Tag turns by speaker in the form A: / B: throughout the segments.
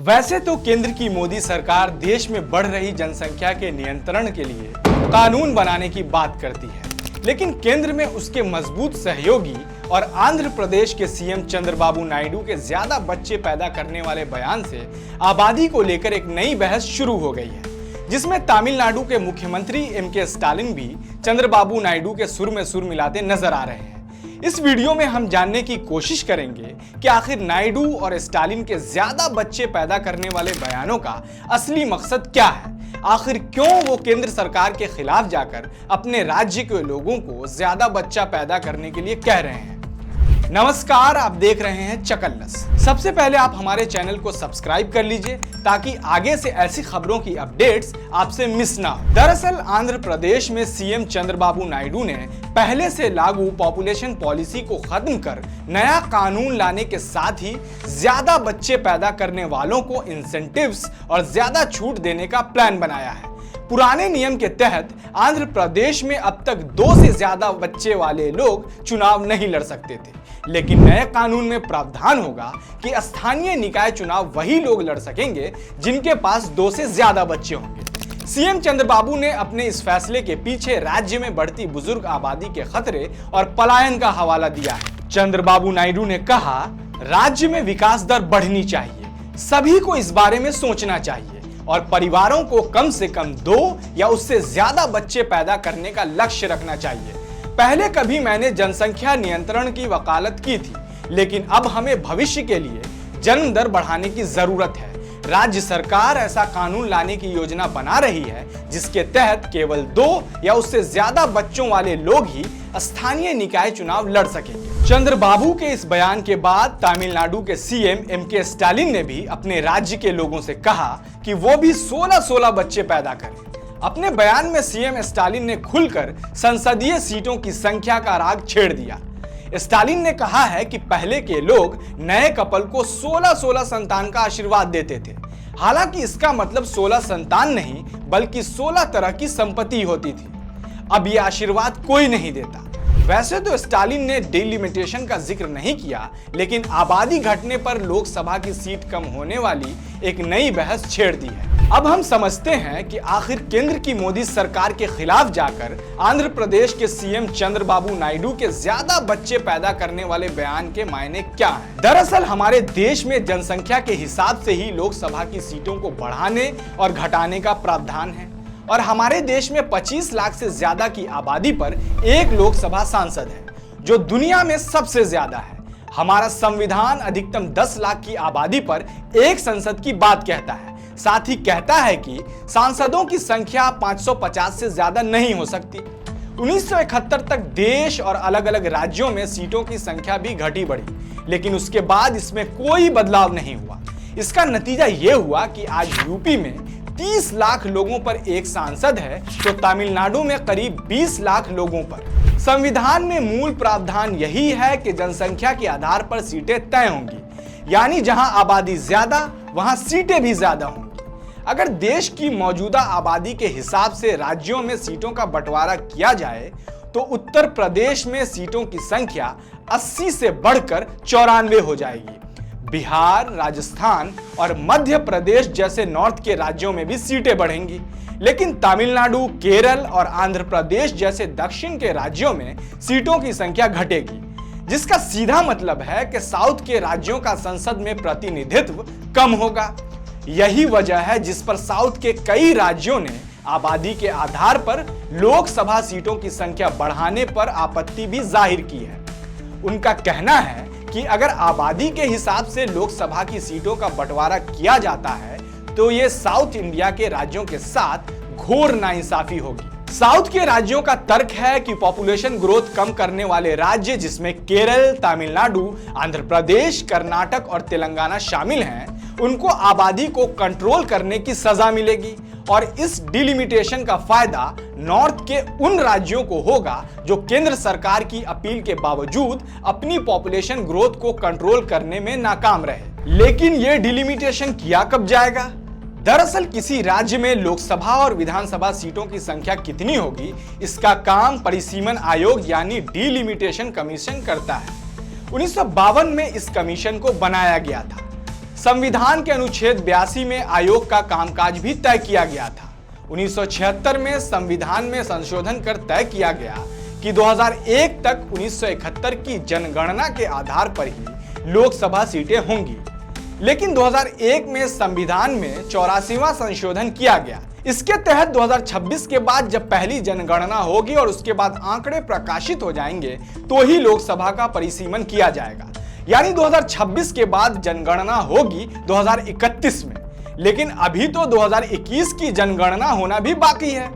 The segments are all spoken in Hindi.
A: वैसे तो केंद्र की मोदी सरकार देश में बढ़ रही जनसंख्या के नियंत्रण के लिए कानून बनाने की बात करती है, लेकिन केंद्र में उसके मजबूत सहयोगी और आंध्र प्रदेश के सीएम चंद्रबाबू नायडू के ज्यादा बच्चे पैदा करने वाले बयान से आबादी को लेकर एक नई बहस शुरू हो गई है, जिसमें तमिलनाडु के मुख्यमंत्री एम.के. स्टालिन भी चंद्रबाबू नायडू के सुर में सुर मिलाते नजर आ रहे हैं। इस वीडियो में हम जानने की कोशिश करेंगे कि आखिर नायडू और स्टालिन के ज्यादा बच्चे पैदा करने वाले बयानों का असली मकसद क्या है, आखिर क्यों वो केंद्र सरकार के खिलाफ जाकर अपने राज्य के लोगों को ज्यादा बच्चा पैदा करने के लिए कह रहे हैं। नमस्कार, आप देख रहे हैं चकल्लस। सबसे पहले आप हमारे चैनल को सब्सक्राइब कर लीजिए ताकि आगे से ऐसी खबरों की अपडेट्स आपसे मिस ना हो। दरअसल आंध्र प्रदेश में सीएम चंद्रबाबू नायडू ने पहले से लागू पॉपुलेशन पॉलिसी को खत्म कर नया कानून लाने के साथ ही ज्यादा बच्चे पैदा करने वालों को इंसेंटिव्स और ज्यादा छूट देने का प्लान बनाया है। पुराने नियम के तहत आंध्र प्रदेश में अब तक 2 से ज्यादा बच्चे वाले लोग चुनाव नहीं लड़ सकते थे, लेकिन नए कानून में प्रावधान होगा कि स्थानीय निकाय चुनाव वही लोग लड़ सकेंगे जिनके पास 2 से ज्यादा बच्चे होंगे। सीएम चंद्रबाबू ने अपने इस फैसले के पीछे राज्य में बढ़ती बुजुर्ग आबादी के खतरे और पलायन का हवाला दिया है। चंद्रबाबू नायडू ने कहा, राज्य में विकास दर बढ़नी चाहिए, सभी को इस बारे में सोचना चाहिए और परिवारों को कम से कम 2 या उससे ज्यादा बच्चे पैदा करने का लक्ष्य रखना चाहिए। पहले कभी मैंने जनसंख्या नियंत्रण की वकालत की थी, लेकिन अब हमें भविष्य के लिए जन्म दर बढ़ाने की जरूरत है। राज्य सरकार ऐसा कानून लाने की योजना बना रही है जिसके तहत केवल 2 या उससे ज्यादा बच्चों वाले लोग ही स्थानीय निकाय चुनाव लड़ सकेंगे। चंद्रबाबू के इस बयान के बाद तमिलनाडु के सीएम एम.के. स्टालिन ने भी अपने राज्य के लोगों से कहा कि वो भी 16-16 बच्चे पैदा करें। अपने बयान में सीएम स्टालिन ने खुलकर संसदीय सीटों की संख्या का राग छेड़ दिया। स्टालिन ने कहा है कि पहले के लोग नए कपल को 16-16 संतान का आशीर्वाद देते थे। हालांकि इसका मतलब 16 संतान नहीं बल्कि 16 तरह की संपत्ति होती थी। अब यह आशीर्वाद कोई नहीं देता। वैसे तो स्टालिन ने डिलिमिटेशन का जिक्र नहीं किया, लेकिन आबादी घटने पर लोकसभा की सीट कम होने वाली एक नई बहस छेड़ दी है। अब हम समझते हैं कि आखिर केंद्र की मोदी सरकार के खिलाफ जाकर आंध्र प्रदेश के सीएम चंद्रबाबू नायडू के ज्यादा बच्चे पैदा करने वाले बयान के मायने क्या हैं? दरअसल हमारे देश में जनसंख्या के हिसाब से ही लोकसभा की सीटों को बढ़ाने और घटाने का प्रावधान है और हमारे देश में 25 लाख से ज्यादा की आबादी पर एक लोकसभा सांसद है, जो दुनिया में सबसे ज्यादा है। हमारा संविधान अधिकतम 10 लाख की आबादी पर एक संसद की बात कहता है। साथ ही कहता है कि सांसदों की संख्या 550 से ज्यादा नहीं हो सकती। 1971 तक देश और अलग अलग राज्यों में सीटों की संख्या भी घटी बढ़ी, लेकिन उसके बाद इसमें कोई बदलाव नहीं हुआ। इसका नतीजा यह हुआ कि आज यूपी में 30 लाख लोगों पर एक सांसद है, तो तमिलनाडु में करीब 20 लाख लोगों पर। संविधान में मूल प्रावधान यही है कि जनसंख्या के आधार पर सीटें तय होंगी, यानी जहां आबादी ज्यादा वहां सीटें भी ज्यादा होंगी। अगर देश की मौजूदा आबादी के हिसाब से राज्यों में सीटों का बंटवारा किया जाए तो उत्तर प्रदेश में सीटों की संख्या 80 से बढ़कर 94 हो जाएगी। बिहार, राजस्थान और मध्य प्रदेश जैसे नॉर्थ के राज्यों में भी सीटें बढ़ेंगी, लेकिन तमिलनाडु, केरल और आंध्र प्रदेश जैसे दक्षिण के राज्यों में सीटों की संख्या घटेगी, जिसका सीधा मतलब है कि साउथ के राज्यों का संसद में प्रतिनिधित्व कम होगा। यही वजह है जिस पर साउथ के कई राज्यों ने आबादी के आधार पर लोकसभा सीटों की संख्या बढ़ाने पर आपत्ति भी जाहिर की है। उनका कहना है कि अगर आबादी के हिसाब से लोकसभा की सीटों का बंटवारा किया जाता है तो ये साउथ इंडिया के राज्यों के साथ घोर नाइंसाफी होगी। साउथ के राज्यों का तर्क है कि पॉपुलेशन ग्रोथ कम करने वाले राज्य जिसमें केरल, तमिलनाडु, आंध्र प्रदेश, कर्नाटक और तेलंगाना शामिल हैं, उनको आबादी को कंट्रोल करने की सजा मिलेगी और इस डिलिमिटेशन का फायदा नॉर्थ के उन राज्यों को होगा जो केंद्र सरकार की अपील के बावजूद अपनी पॉपुलेशन ग्रोथ को कंट्रोल करने में नाकाम रहे। लेकिन यह डिलिमिटेशन किया कब जाएगा? दरअसल किसी राज्य में लोकसभा और विधानसभा सीटों की संख्या कितनी होगी, इसका काम परिसीमन आयोग यानी डिलिमिटेशन कमीशन करता है। 1952 में इस कमीशन को बनाया गया था। संविधान के अनुच्छेद 82 में आयोग का कामकाज भी तय किया गया था। 1976 में संविधान में संशोधन कर तय किया गया कि 2001 तक 1971 की जनगणना के आधार पर ही लोकसभा सीटें होंगी। लेकिन 2001 में संविधान में 84वां संशोधन किया गया। इसके तहत 2026 के बाद जब पहली जनगणना होगी और उसके बाद आंकड़े प्रकाशित हो जाएंगे तो ही लोकसभा का परिसीमन किया जाएगा। यानी 2026 के बाद जनगणना होगी 2031 में। लेकिन अभी तो 2021 की जनगणना होना भी बाकी है।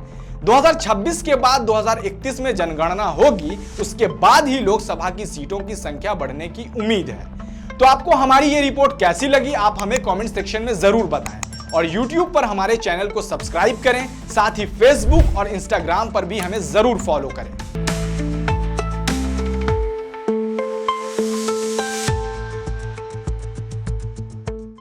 A: 2026 के बाद 2031 में जनगणना होगी, उसके बाद ही लोकसभा की सीटों की संख्या बढ़ने की उम्मीद है। तो आपको हमारी ये रिपोर्ट कैसी लगी, आप हमें कमेंट सेक्शन में जरूर बताएं और YouTube पर हमारे चैनल को सब्सक्राइब करें, साथ ही Facebook और Instagram पर भी हमें जरूर फॉलो करें।